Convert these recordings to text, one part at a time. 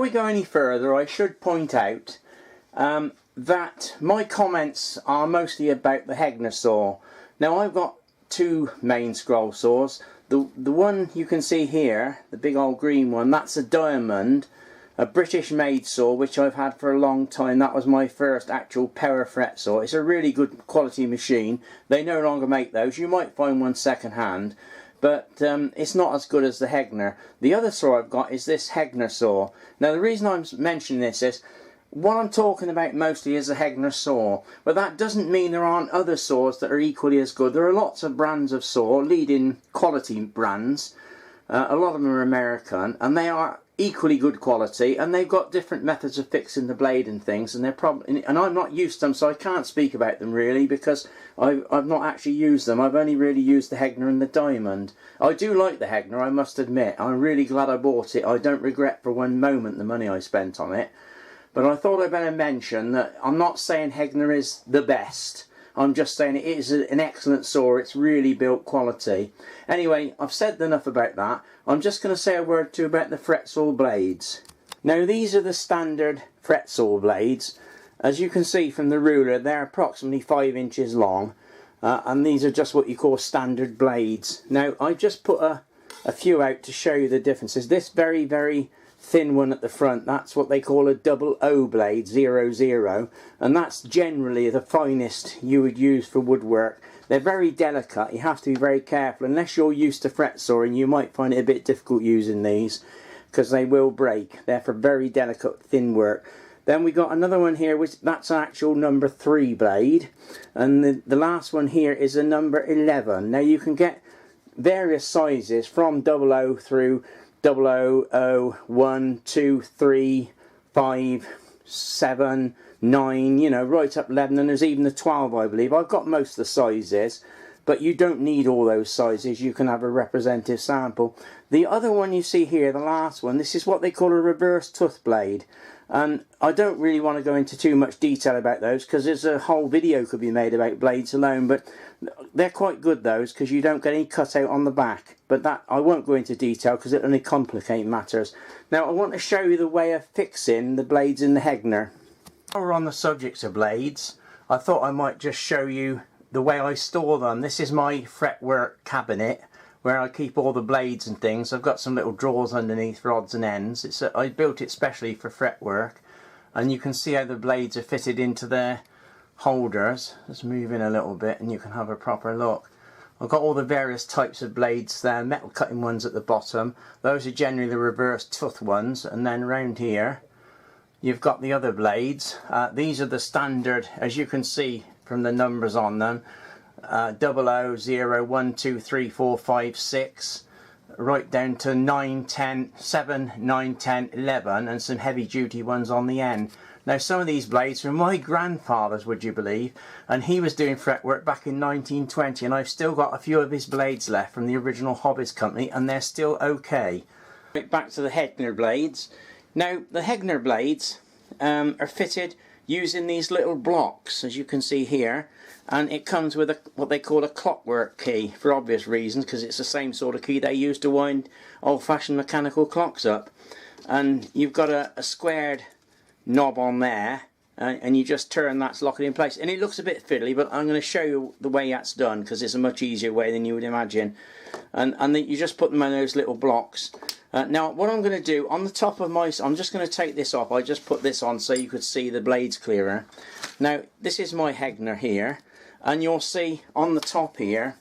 we go any further, I should point out that my comments are mostly about the Hegner saw. Now I've got two main scroll saws. The one you can see here, the big old green one, that's a Diamond, a British made saw which I've had for a long time. That was my first actual power fret saw. It's a really good quality machine. They no longer make those. You might find one second hand, but it's not as good as the Hegner. The other saw I've got is this Hegner saw. Now the reason I'm mentioning this is what I'm talking about mostly is the Hegner saw, but that doesn't mean there aren't other saws that are equally as good. There are lots of brands of saw, leading quality brands. A lot of them are American, and they are equally good quality, and they've got different methods of fixing the blade and things, and they're probably, and I'm not used to them, so I can't speak about them really because I've not actually used them. I've only really used the Hegner and the Diamond. I do like the Hegner, I must admit. I'm really glad I bought it. I don't regret for one moment the money I spent on it. But I thought I'd better mention that I'm not saying Hegner is the best. I'm just saying it is an excellent saw. It's really built quality. Anyway, I've said enough about that. I'm just going to say a word or two about the Fretsaw blades. Now these are the standard Fretsaw blades. As you can see from the ruler, they're approximately 5 inches long. And these are just what you call standard blades. Now I just put a few out to show you the differences. This very, very thin one at the front, that's what they call a double O blade, 00, and that's generally the finest you would use for woodwork. They're very delicate, you have to be very careful. Unless you're used to fret sawing, you might find it a bit difficult using these because they will break. They're for very delicate thin work. Then we got another one here, which that's an actual number 3 blade, and the last one here is a number 11. Now you can get various sizes from 00 through 000, 1, 2, 3, 5, 7, 9, you know, right up 11, and there's even the 12 I believe. I've got most of the sizes, but you don't need all those sizes. You can have a representative sample. The other one you see here, the last one, this is what they call a reverse tooth blade. And I don't really want to go into too much detail about those because there's a whole video could be made about blades alone, but they're quite good those because you don't get any cutout on the back. But that I won't go into detail because it'll only complicate matters. Now I want to show you the way of fixing the blades in the Hegner. While we're on the subject of blades, I thought I might just show you the way I store them. This is my fretwork cabinet where I keep all the blades and things. I've got some little drawers underneath for odds and ends. I built it specially for fretwork, and you can see how the blades are fitted into their holders. Let's move in a little bit and you can have a proper look. I've got all the various types of blades there, metal cutting ones at the bottom. Those are generally the reverse tooth ones, and then round here you've got the other blades. These are the standard, as you can see from the numbers on them. 00, 0, 1, 2, 3, 4, 5, 6, right down to 9, 10, 7, 9, 10, 11, and some heavy duty ones on the end. Now some of these blades were my grandfather's, would you believe, and he was doing fretwork back in 1920, and I've still got a few of his blades left from the original Hobbits company, and they're still okay. Right, back to the Hegner blades. Now the Hegner blades are fitted using these little blocks, as you can see here, and it comes with what they call a clockwork key, for obvious reasons, because it's the same sort of key they use to wind old-fashioned mechanical clocks up. And you've got a squared knob on there, and you just turn that to lock it in place. And it looks a bit fiddly, but I'm going to show you the way that's done because it's a much easier way than you would imagine. And then you just put them on those little blocks. Now what I'm going to do on the top of my, I'm just going to take this off. I just put this on so you could see the blades clearer. Now this is my Hegner here, and you'll see on the top here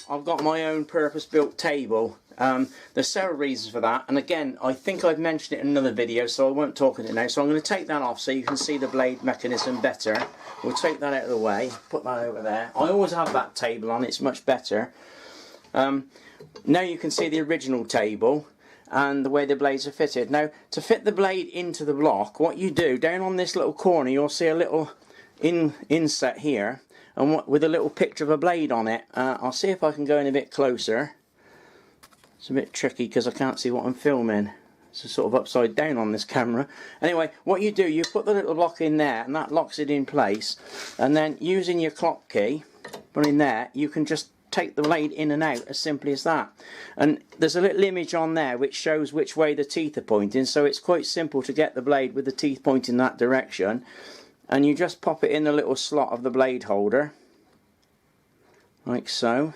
I've got my own purpose-built table. There's several reasons for that, and again I think I've mentioned it in another video, so I won't talk in it now. So I'm going to take that off so you can see the blade mechanism better. We'll take that out of the way, put that over there. I always have that table on, it's much better. Now you can see the original table and the way the blades are fitted. Now to fit the blade into the block, what you do, down on this little corner you'll see a little inset here, and with a little picture of a blade on it. I'll see if I can go in a bit closer. It's a bit tricky because I can't see what I'm filming. It's sort of upside down on this camera. Anyway, what you do, you put the little block in there and that locks it in place, and then using your clock key, put in there, you can just take the blade in and out, as simply as that. And there's a little image on there which shows which way the teeth are pointing, so it's quite simple to get the blade with the teeth pointing that direction. And you just pop it in the little slot of the blade holder, like so.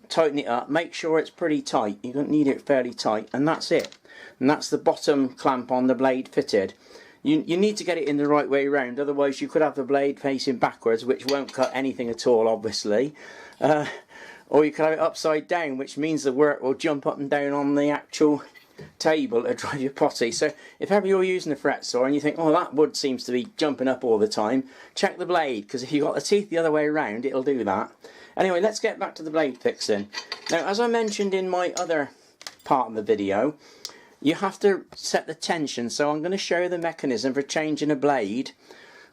Tighten it up, make sure it's pretty tight. You don't need it fairly tight, and that's it. And that's the bottom clamp on the blade fitted. You need to get it in the right way round, otherwise you could have the blade facing backwards, which won't cut anything at all, obviously. Or you could have it upside down, which means the work will jump up and down on the actual table to drive you potty. So if ever you're using a Fretsaw and you think, oh, that wood seems to be jumping up all the time, check the blade, because if you've got the teeth the other way around, it'll do that. Anyway, let's get back to the blade fixing. Now, as I mentioned in my other part of the video, you have to set the tension, so I'm going to show you the mechanism for changing a blade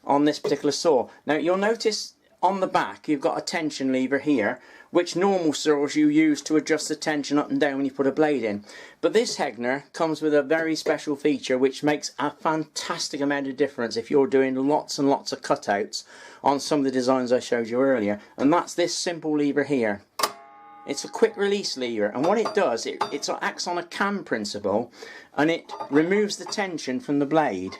on this particular saw. Now, you'll notice on the back you've got a tension lever here, which normal saws you use to adjust the tension up and down when you put a blade in. But this Hegner comes with a very special feature which makes a fantastic amount of difference if you're doing lots and lots of cutouts on some of the designs I showed you earlier, and that's this simple lever here. It's a quick release lever, and what it does, it acts on a cam principle, and it removes the tension from the blade.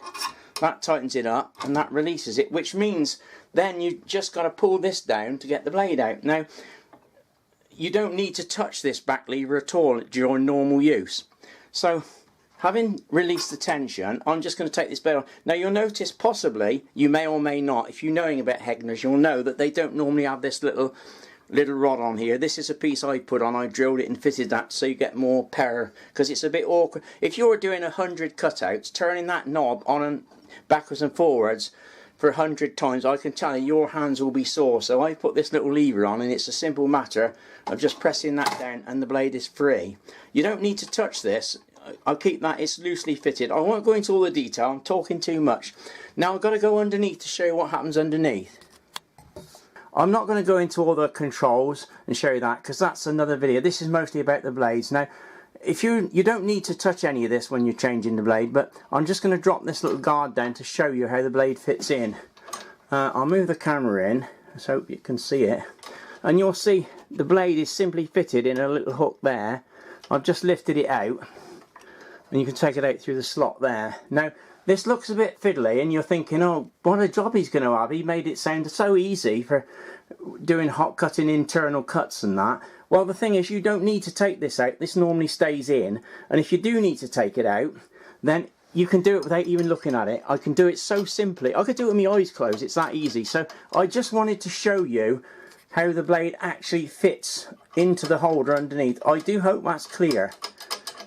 That tightens it up and that releases it, which means then you just got to pull this down to get the blade out. Now, you don't need to touch this back lever at all during normal use. So, having released the tension, I'm just going to take this blade off. Now, you'll notice possibly, you may or may not, if you're knowing about Hegners, you'll know that they don't normally have this little rod on here. This is a piece I put on. I drilled it and fitted that so you get more power, because it's a bit awkward. If you're doing 100 cutouts, turning that knob on and backwards and forwards for 100 times, I can tell you your hands will be sore. So I put this little lever on, and it's a simple matter of just pressing that down and the blade is free. You don't need to touch this. I'll keep that, it's loosely fitted. I won't go into all the detail, I'm talking too much. Now I've got to go underneath to show you what happens underneath. I'm not going to go into all the controls and show you that, because that's another video. This is mostly about the blades. Now, if you don't need to touch any of this when you're changing the blade, but I'm just going to drop this little guard down to show you how the blade fits in. I'll move the camera in, let's hope you can see it. And you'll see the blade is simply fitted in a little hook there. I've just lifted it out, and you can take it out through the slot there. Now, this looks a bit fiddly, and you're thinking, oh, what a job he's going to have. He made it sound so easy for doing hot cutting internal cuts and that. Well, the thing is, you don't need to take this out. This normally stays in, and if you do need to take it out, then you can do it without even looking at it. I can do it so simply. I could do it with my eyes closed. It's that easy. So I just wanted to show you how the blade actually fits into the holder underneath. I do hope that's clear.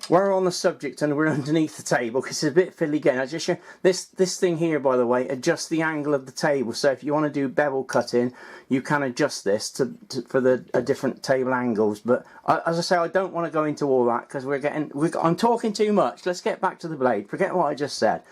We're on the subject and we're underneath the table because it's a bit fiddly again. I just show this thing here, by the way, adjusts the angle of the table. So if you want to do bevel cutting, you can adjust this for the different table angles. But as I say, I don't want to go into all that because I'm talking too much. Let's get back to the blade. Forget what I just said.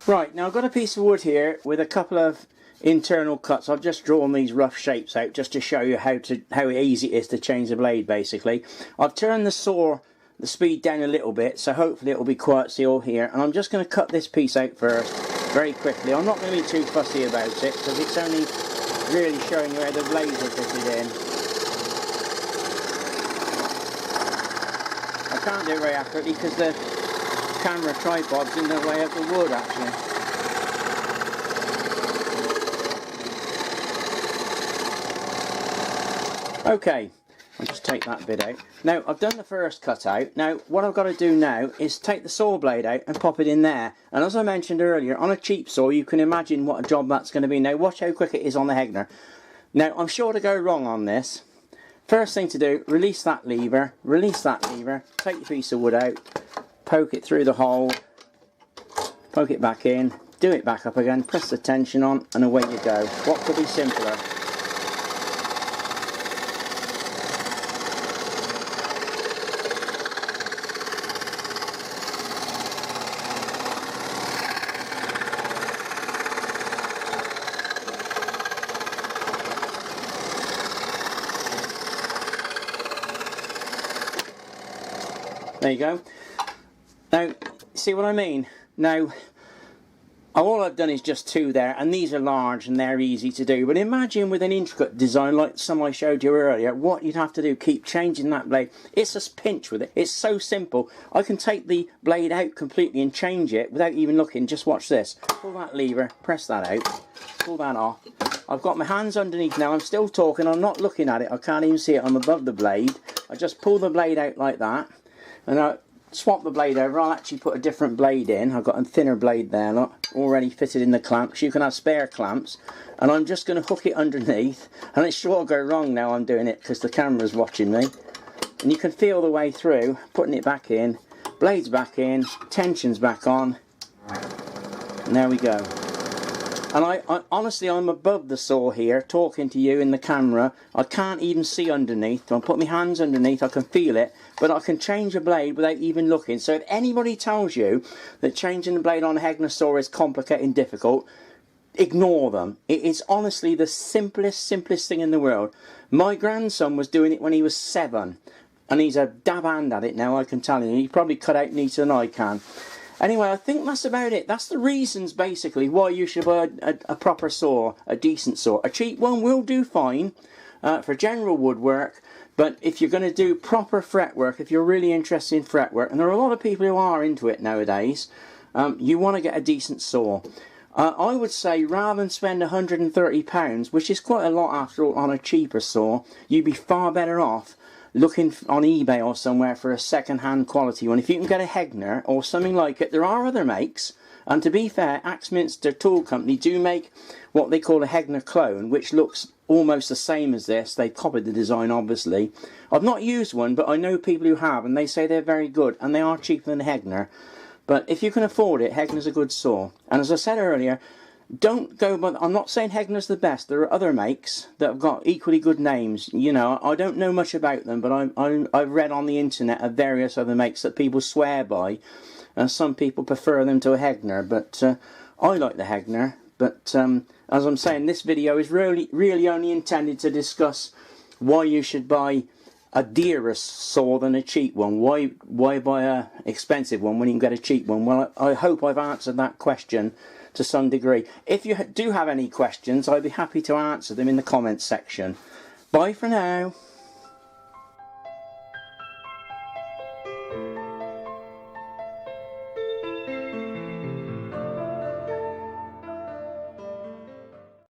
Right, now I've got a piece of wood here with a couple of internal cuts. I've just drawn these rough shapes out just to show you how easy it is to change the blade. Basically, I've turned the speed down a little bit, so hopefully it will be quite still here, and I'm just going to cut this piece out first very quickly. I'm not going to be too fussy about it because it's only really showing you how the blades are fitted in. I can't do it very accurately because the camera tripod's in the way of the wood actually. Okay, I'll just take that bit out. Now, I've done the first cut out. Now, what I've got to do now is take the saw blade out and pop it in there. And as I mentioned earlier, on a cheap saw, you can imagine what a job that's going to be. Now, watch how quick it is on the Hegner. Now, I'm sure to go wrong on this. First thing to do, release that lever, take your piece of wood out, poke it through the hole, poke it back in, do it back up again, press the tension on, and away you go. What could be simpler? There you go. Now, see what I mean? Now, All I've done is just 2 there, and these are large and they're easy to do. But imagine with an intricate design like some I showed you earlier, what you'd have to do, keep changing that blade. It's a pinch with it. It's so simple. I can take the blade out completely and change it without even looking. Just watch this. Pull that lever, press that out, pull that off. I've got my hands underneath now. I'm still talking. I'm not looking at it. I can't even see it. I'm above the blade. I just pull the blade out like that, and I swap the blade over. I'll actually put a different blade in. I've got a thinner blade there, look, already fitted in the clamps. You can have spare clamps, and I'm just going to hook it underneath, and it's sure to go wrong now I'm doing it because the camera's watching me. And you can feel the way through, putting it back in, blades back in, tension's back on, and there we go. And I honestly, I'm above the saw here, talking to you in the camera. I can't even see underneath. I'll put my hands underneath, I can feel it, but I can change a blade without even looking. So if anybody tells you that changing the blade on a Hegner saw is complicated and difficult, ignore them. It is honestly the simplest thing in the world. My grandson was doing it when he was 7, and he's a dab hand at it now, I can tell you. He probably cut out neater than I can. Anyway, I think that's about it. That's the reasons, basically, why you should buy a proper saw, a decent saw. A cheap one will do fine for general woodwork, but if you're going to do proper fretwork, if you're really interested in fretwork, and there are a lot of people who are into it nowadays, you want to get a decent saw. I would say rather than spend £130, which is quite a lot after all on a cheaper saw, you'd be far better off looking on eBay or somewhere for a second-hand quality one. If you can get a Hegner or something like it, there are other makes, and to be fair, Axminster Tool Company do make what they call a Hegner clone, which looks almost the same as this. They've copied the design, obviously. I've not used one, but I know people who have, and they say they're very good, and they are cheaper than a Hegner. But if you can afford it, Hegner's a good saw. And as I said earlier, don't go by, I'm not saying Hegner's the best. There are other makes that have got equally good names. You know, I don't know much about them, but I've read on the internet of various other makes that people swear by, and some people prefer them to a Hegner. But I like the Hegner. But as I'm saying, this video is really only intended to discuss why you should buy a dearer saw than a cheap one. Why buy a expensive one when you can get a cheap one? Well, I hope I've answered that question to some degree. If you do have any questions, I'd be happy to answer them in the comments section. Bye for now.